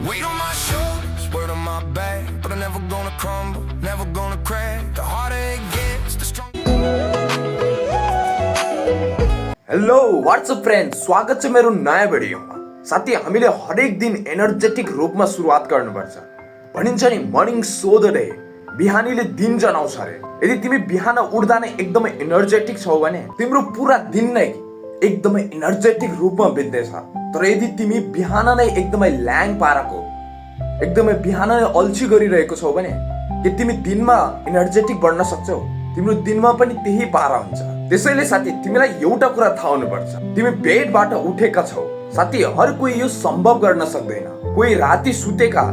Weight on my shoulders, word on my back, but I'm never gonna crumble, never gonna crack. The harder it gets, the stronger. Hello WhatsApp friend, स्वागत छ मेरो नयाँ भिडियोमा। साथी, हामीले हरेक दिन एनर्जेटिक रूपमा सुरुवात गर्नुपर्छ। भनिन्छ नि मर्निङ सो द डे, बिहानीले दिन जनाउँछ अरे। यदि तिमी बिहान उठ्दा नै एकदमै एनर्जेटिक छौ भने तिम्रो पुरा दिन नै एकदमै एनर्जेटिक रूपमा बित्दैछ। तर यदि तिमी बिहान नै एकदमै ल्याङ पाराको, एकदमै बिहान नै अल्छी गरिरहेको छौ भने के तिमी दिनमा एनर्जेटिक बन्न सक्छौ? तिम्रो दिनमा पनि त्यही पारा हुन्छ। त्यसैले साथी, तिमीलाई एउटा कुरा थाहा हुनुपर्छ, तिमी बेडबाट उठेका छौ। साथी, हर कोही यो सम्भव गर्न सक्दैन। कोही राति सुतेका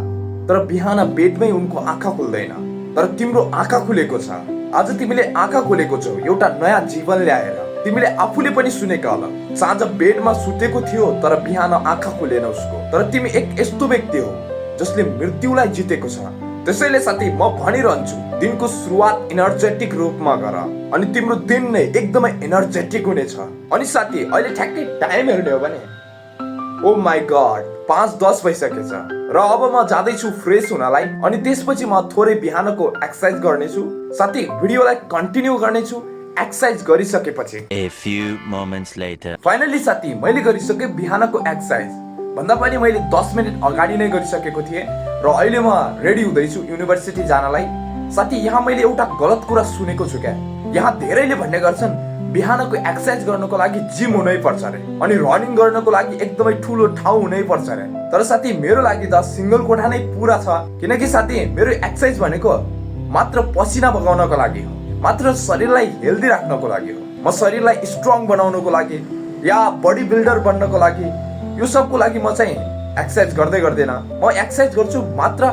तर बिहान बेडमै उनको आँखा खुल्दैन, तर तिम्रो आँखा खुलेको छ। आज तिमीले आँखा खोलेको छौ एउटा नयाँ जीवन ल्याएर। तिमीले आफूले पनि सुनेका होला, साँझ बेडमा सुतेको थियो तर बिहान आँखा खुलेन उसको। तर तिमी एक यस्तो व्यक्ति हो जसले मृत्युलाई जितेको छ। त्यसैले साथी, म भनिरहन्छु, दिनको सुरुवात एनर्जेटिक रूपमा गर अनि तिम्रो दिन नै एकदमै एनर्जेटिक हुनेछ। अनि साथी, अहिले ठ्याक्कै टाइम हेर्ने हो भने ओ माई गॉड 5:10 भइसकेछ र अब म जाँदैछु फ्रेस हुनलाई अनि त्यसपछि म थोरै बिहानको एक्सर्साइज गर्नेछु। साथी, भिडियोलाई कन्टिन्यू गर्नेछु एक्सर्साइज गरिसकेपछि। A few moments later. Finally साथी, मैले गरिसके बिहानको एक्सर्साइज भन्दा पनि मैले 10 मिनट अगाडि नै गरिसकेको थिएँ र अहिले म रेडी हुँदैछु युनिभर्सिटी जानलाई। साथी, यहाँ मैले एउटा गलत कुरा सुनेको छु क्या। यहाँ धेरैले भन्ने गर्छन् बिहानको एक्सर्साइज गर्नको लागि जिम हुनै पर्छ अरे अनि रनिङ गर्नको लागि एकदमै ठुलो ठाउँ हुनै पर्छ अरे। तर साथी, मेरो लागि त सिंगल कोठा नै पुरा छ। किनकि साथी, मेरो एक्सर्साइज भनेको मात्र पसिना बगाउनको लागि हो, मात्र शरीरलाई हेल्दी राख्नको लागि हो। म शरीरलाई स्ट्रङ बनाउनको लागि या बडी बिल्डर बन्नको लागि, यो सबको लागि म चाहिँ एक्सर्साइज गर्दैन। म एक्सर्साइज गर्छु मात्र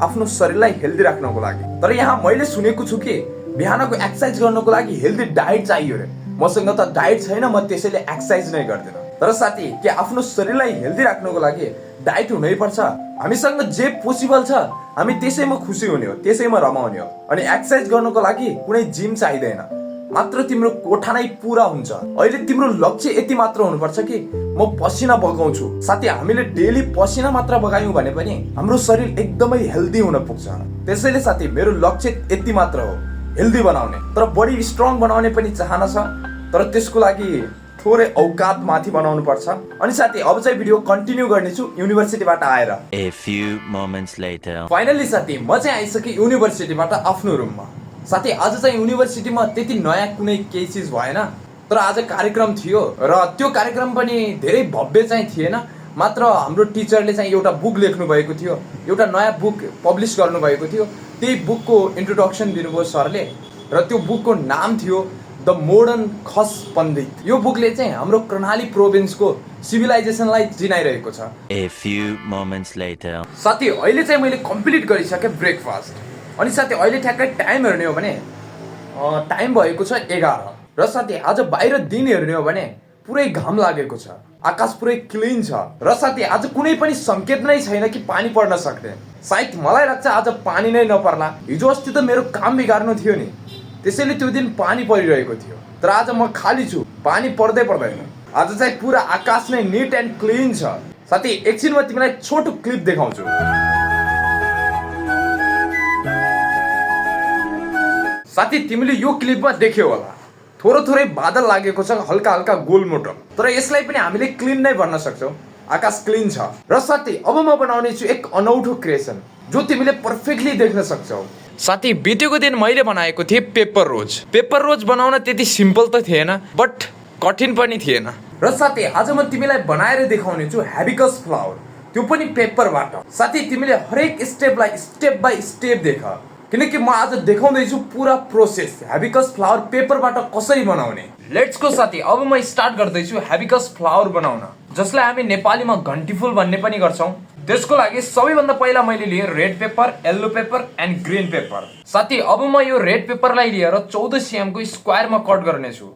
आफ्नो शरीरलाई हेल्दी राख्नको लागि। तर यहाँ मैले सुनेको छु कि बिहानको एक्सर्साइज गर्नको लागि हेल्दी डाइट चाहियो रे। मसँग त डाइट छैन, म त्यसैले एक्सर्साइज नै गर्दिन। तर साथी, के आफ्नो शरीरलाई हेल्दी राख्नको लागि डाइट हुनै पर्छ? हामीसँग जे पोसिबल छ हामी त्यसैमा खुसी हुने हो, त्यसैमा रमाउने हो। अनि एक्सर्साइज गर्नको लागि कुनै जिम चाहिँदैन, मात्र तिम्रो कोठा नै पुरा हुन्छ। अहिले तिम्रो लक्ष्य यति मात्र हुनुपर्छ कि म पसिना बगाउँछु। साथी, हामीले डेली पसिना मात्र बगायौँ भने पनि हाम्रो शरीर एकदमै हेल्दी हुन पुग्छ। त्यसैले साथी, मेरो लक्ष्य यति मात्र हो, हेल्दी बनाउने। तर बडी स्ट्रङ बनाउने पनि चाहना छ, तर त्यसको लागि थोरै औकात माथि बनाउनु पर्छ। अनि साथी, अब चाहिँ भिडियो कन्टिन्यू गर्नेछु युनिभर्सिटीबाट आएर। A few moments later. Finally साथी, म चाहिँ आइसकेँ युनिभर्सिटीबाट आफ्नो रुममा। साथी, आज चाहिँ युनिभर्सिटीमा त्यति नयाँ कुनै केही चिज भएन, तर आज कार्यक्रम थियो र त्यो कार्यक्रम पनि धेरै भव्य चाहिँ थिएन। मात्र हाम्रो टिचरले चाहिँ एउटा बुक लेख्नु भएको थियो, एउटा नयाँ बुक पब्लिस गर्नु भएको थियो। त्यही बुकको इन्ट्रोडक्सन दिनुभयो सरले र त्यो बुकको नाम थियो द मोडर्न खस पण्डित। यो बुकले चाहिँ हाम्रो कर्णाली प्रोभिन्सको सिभिलाइजेसनलाई चिनाइरहेको छ। A few moments later. साथी, अहिले चाहिँ मैले कम्प्लिट गरिसकेँ ब्रेकफास्ट। अनि साथी, अहिले ठ्याक्कै टाइम हेर्ने हो भने टाइम भएको छ 11 र साथी, आज बाहिर दिन हेर्ने हो भने पुरै घाम लागेको छ, आकाश पुरै क्लिन छ र साथी, आज कुनै पनि संकेत नै छैन कि पानी पर्न सक्ने। सायद मलाई लाग्छ आज पानी नै नपर्ला। हिजो अस्ति त मेरो काम बिगार्नु थियो नि, त्यसैले त्यो दिन पानी परिरहेको थियो। तर आज म खाली छु, पानी पर्दैन। आज चाहिँ पुरा आकाश नै निट एन्ड क्लिन छ। साथी, एकछिन म तिमीलाई छोटो क्लिप देखाउँछु। साथी, तिमीले यो क्लिपमा देख्यौ होला, थोरै बादल लागेको छ, हल्का गोलमोटो। तर यसलाई पनि हामीले क्लिन नै भन्न सक्छौँ, आकाश क्लिन छ। र साथी, अब म बनाउने छु एक अनौठो क्रिएसन जो तिमीले पर्फेक्टली देख्न सक्छौ। साथी, बितेको दिन मैले बनाएको थिएँ पेपर रोज। पेपर रोज बनाउन त्यति सिम्पल त थिएन, बट कठिन पनि थिएन। र साथी, आज म तिमीलाई बनाएर देखाउने छु हेबिकस फ्लावर, त्यो पनि पेपरबाट। साथी, तिमीले हरेक स्टेपलाई स्टेप बाई स्टेप देख, किनकि म आज देखाउँदैछु पुरा प्रोसेस हेबिकस फ्लावर पेपरबाट कसरी बनाउने। लेट्स गो साथी, अब म स्टार्ट गर्दैछु हेबिकस फ्लावर बनाउन, जसलाई हामी नेपालीमा घन्टीफुल भन्ने पनि गर्छौँ। त्यसको लागि सबैभन्दा पहिला मैले लिएँ red pepper, yellow paper and green pepper. साथी, अब म यो रेड पेपरलाई लिएर 14 cm को स्क्वायरमा कट गर्नेछु।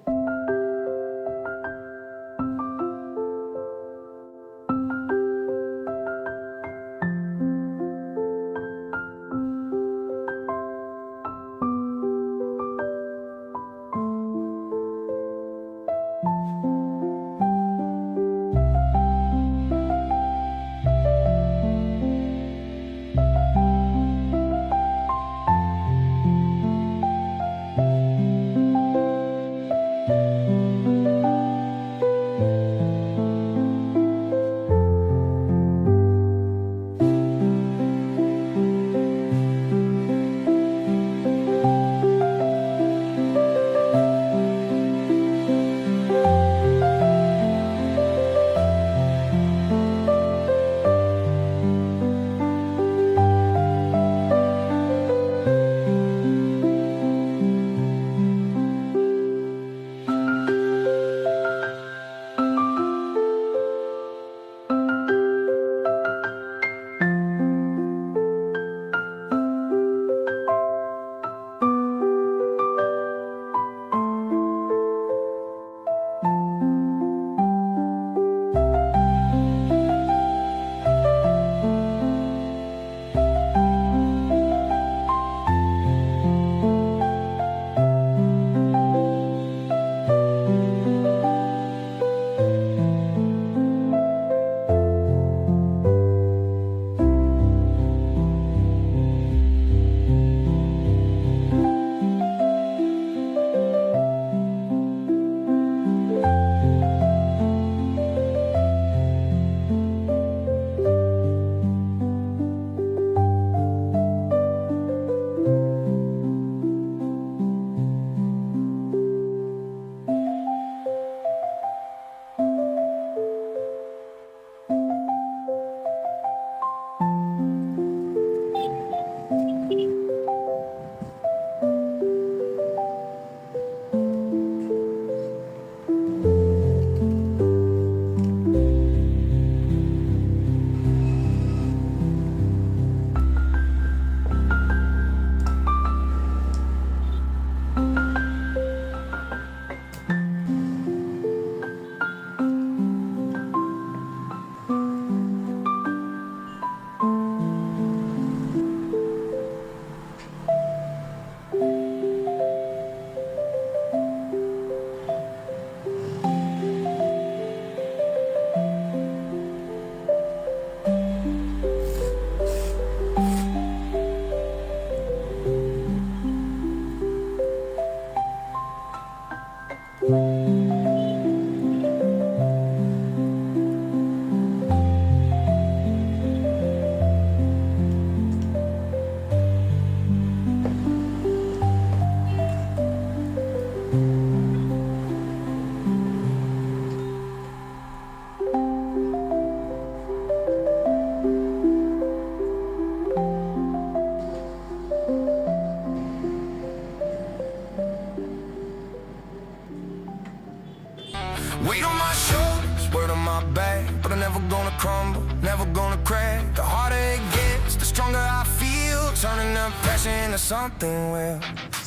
crumble, never gonna crack. The harder it gets, the stronger I feel. Turning the passion into something real.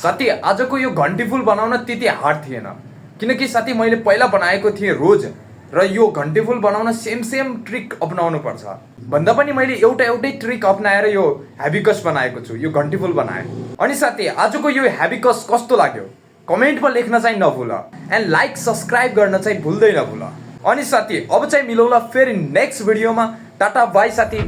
साथी आजको यो घन्टीफुल बनाउन त्यति हार्ड थिएन, किनकि साथी मैले पहिला बनाएको थिएँ रोज, र यो घन्टीफुल बनाउन सेम ट्रिक अपनाउनु पर्छ भन्दा पनि मैले एउटै ट्रिक अपनाएर यो हेबिकस बनाएको छु, यो घन्टीफुल बनाएँ। अनि साथी आजको यो हेबिकस कस्तो लाग्यो कमेन्टमा लेख्न चाहिँ नभुल, एन्ड लाइक सब्सक्राइब गर्न चाहिँ भुल्दै नभुल। अनि साथी अब चाहिँ मिलौला फेरि नेक्स्ट भिडियोमा। टाटा बाई साथी।